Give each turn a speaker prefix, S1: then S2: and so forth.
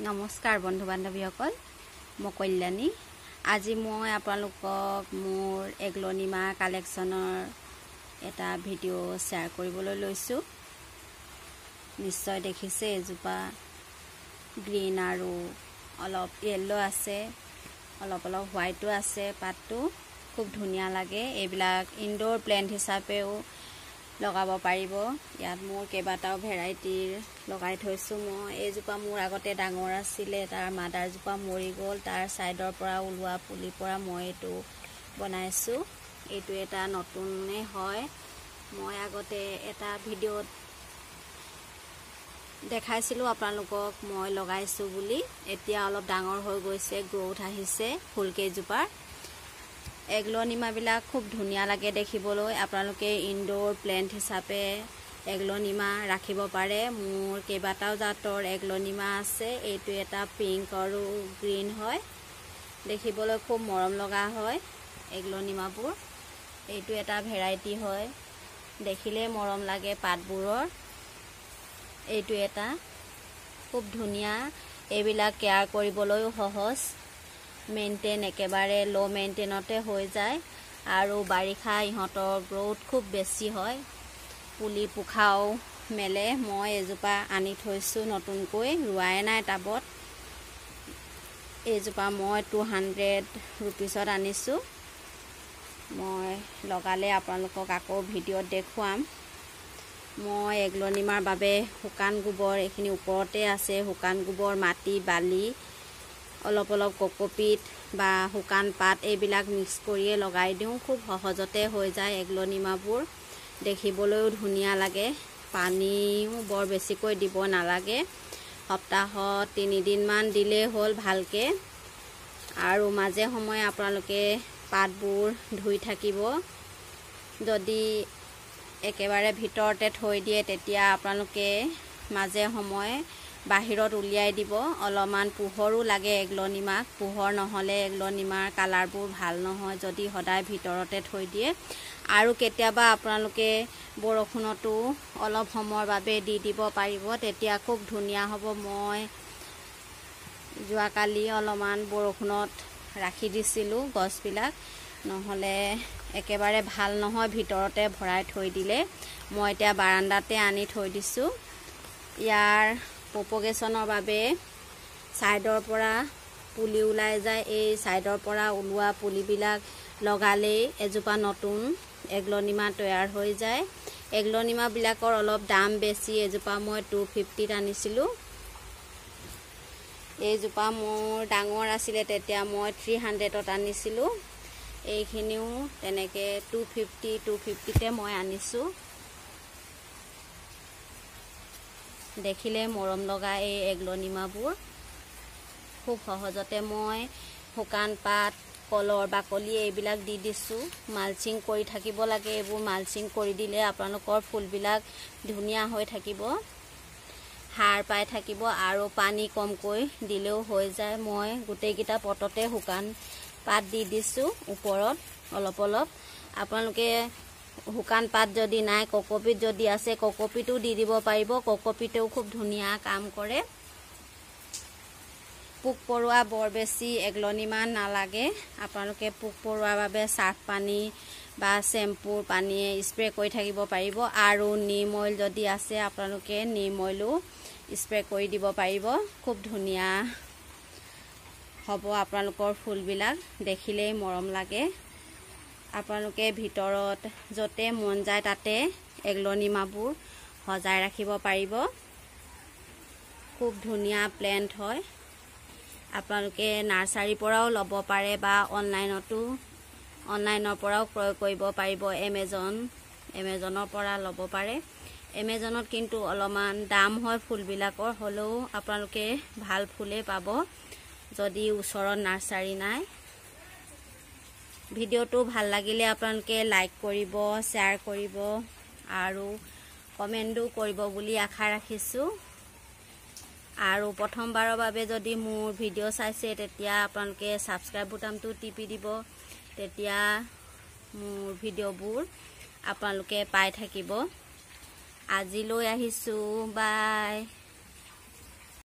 S1: নমস্কাৰ বন্ধু বান্ধৱীসকল মই কল্যাণী আজি মই আপোনালোকক মোৰ এগ্লনিমা কালেকশ্যনৰ এটা ভিডিঅ' শ্বেয়াৰ কৰিবলৈ লৈছোঁ নিশ্চয় দেখিছে এজোপা গ্ৰীণ আৰু অলপ য়েল্লো আছে অলপ হোৱাইটো আছে পাতটো খুব ধুনীয়া লাগে এইবিলাক ইনডোৰ প্লেণ্ট হিচাপেও লগাব পাৰিব ইয়াত মোৰ কেইবাটাও ভেৰাইটিৰ লগাই থৈছোঁ মই এইজোপা মোৰ আগতে ডাঙৰ আছিলে তাৰ মাদাৰজোপা মৰি গ'ল তাৰ সাইডৰ পৰা ওলোৱা পুলিৰ পৰা মই এইটো বনাইছোঁ এইটো এটা নতুনে হয় মই আগতে এটা ভিডিঅ'ত দেখাইছিলোঁ আপোনালোকক মই লগাইছোঁ বুলি এতিয়া অলপ ডাঙৰ হৈ গৈছে গ্ৰোথ আহিছে ফুলকেইজোপাৰ এগ্লনিমাবিলাক খুব ধুনীয়া লাগে দেখিবলৈ আপোনালোকে ইনডোৰ প্লেণ্ট হিচাপে এগ্লনিমা ৰাখিব পাৰে মোৰ কেইবাটাও জাতৰ এগ্লনিমা আছে এইটো এটা পিংক আৰু গ্ৰীণ হয় দেখিবলৈ খুব মৰম লগা হয় এগ্লনিমাবোৰ এইটো এটা ভেৰাইটি হয় দেখিলে মৰম লাগে পাতবোৰৰ এইটো এটা খুব ধুনীয়া এইবিলাক কেয়াৰ কৰিবলৈও সহজ মেইনটেইন একেবাৰে লো মেইনটেইনতে হৈ যায় আৰু বাৰিষা ইহঁতৰ গ্ৰোথ খুব বেছি হয় পুলি পোখাও মেলে মই এজোপা আনি থৈছোঁ নতুনকৈ ৰোৱাই নাই টাবত এইজোপা মই 200 ৰুপিছত আনিছোঁ মই লগালে আপোনালোকক আকৌ ভিডিঅ'ত দেখুৱাম মই এগ্লনিমাৰ বাবে শুকান গোবৰ এইখিনি ওপৰতে আছে শুকান গোবৰ মাটি বালি অলপ কোকোপিট বা শুকান পাত এইবিলাক মিক্স কৰিয়ে লগাই দিওঁ খুব সহজতে হৈ যায় এগ্লনিমাবোৰ দেখিবলৈও ধুনীয়া লাগে পানীও বৰ বেছিকৈ দিব নালাগে সপ্তাহত 3 দিনমান দিলে হ'ল ভালকে আৰু মাজে সময়ে আপোনালোকে পাতবোৰ ধুই থাকিব যদি একেবাৰে ভিতৰতে থৈ দিয়ে তেতিয়া আপোনালোকে মাজে সময়ে বাহিৰত উলিয়াই দিব অলপমান পোহৰো লাগে এগ্লনিমাক পোহৰ নহলে এগ্লনিমাৰ কালাৰবোৰ ভাল নহয় যদি সদায় ভিতৰতে থৈ দিয়ে আৰু কেতিয়াবা আপোনালোকে বৰষুণতো অলপ সময়ৰ বাবে দি দিব পাৰিব তেতিয়া খুব ধুনীয়া হ'ব মই যোৱাকালি অলপমান বৰষুণত ৰাখি দিছিলোঁ গছবিলাক নহলে একেবাৰে ভাল নহয় ভিতৰতে ভৰাই থৈ দিলে মই এতিয়া বাৰান্দাতে আনি থৈ দিছোঁ ইয়াৰ প্ৰপগেশ্যনৰ বাবে সাইডৰ পৰা পুলি ওলাই যায় এই সাইডৰ পৰা ওলোৱা পুলিবিলাক লগালেই এজোপা নতুন এগ্লনিমা তৈয়াৰ হৈ যায় এগ্লনিমাবিলাকৰ অলপ দাম বেছি এজোপা মই 250ত আনিছিলোঁ এইজোপা মোৰ ডাঙৰ আছিলে তেতিয়া মই 300ত আনিছিলোঁ এইখিনিও তেনেকে 250তে মই আনিছোঁ দেখিলে মৰম লগা এই এগ্লনিমাবোৰ খুব সহজতে মই শুকান পাত কলৰ বাকলি এইবিলাক দি দিছোঁ মালচিং কৰি থাকিব লাগে এইবোৰ মালচিং কৰি দিলে আপোনালোকৰ ফুলবিলাক ধুনীয়া হৈ থাকিব সাৰ পাই থাকিব আৰু পানী কমকৈ দিলেও হৈ যায় মই গোটেইকেইটা পটতে শুকান পাত দি দিছোঁ ওপৰত অলপ আপোনালোকে শুকান পাত যদি নাই কোকোপিট যদি আছে কোকোপিটো দি দিব পাৰিব কোকোপিটেও খুব ধুনীয়া কাম কৰে পোক পৰুৱা বৰ বেছি এগ্লনিমা নালাগে আপোনালোকে পোক পৰুৱাৰ বাবে সাৰ্ফ পানী বা শ্যাম্পুৰ পানীয়ে স্প্ৰে কৰি থাকিব পাৰিব আৰু নিম অইল যদি আছে আপোনালোকে নিম অইলো স্প্ৰে কৰি দিব পাৰিব খুব ধুনীয়া হ'ব আপোনালোকৰ ফুলবিলাক দেখিলেই মৰম লাগে আপোনালোকে ভিতৰত যতে মন যায় তাতে এগ্লনিমাবোৰ সজাই ৰাখিব পাৰিব খুব ধুনীয়া প্লেণ্ট হয় আপোনালোকে নাৰ্সাৰীৰ পৰাও ল'ব পাৰে বা অনলাইনৰ পৰাও ক্ৰয় কৰিব পাৰিব এমেজনৰ পৰা ল'ব পাৰে এমেজনত কিন্তু অলপমান দাম হয় ফুলবিলাকৰ হ'লেও আপোনালোকে ভাল ফুলে পাব যদি ওচৰত নাৰ্সাৰী নাই ভিডিঅ'টো ভাল লাগিলে আপোনালোকে লাইক কৰিব শ্বেয়াৰ কৰিব আৰু কমেণ্টো কৰিব বুলি আশা ৰাখিছোঁ আৰু প্ৰথমবাৰৰ বাবে যদি মোৰ ভিডিঅ' চাইছে তেতিয়া আপোনালোকে সাবস্ক্ৰাইব বুটামটো টিপি দিব তেতিয়া মোৰ ভিডিঅ'বোৰ আপোনালোকে পাই থাকিব আজিলৈ আহিছোঁ বাই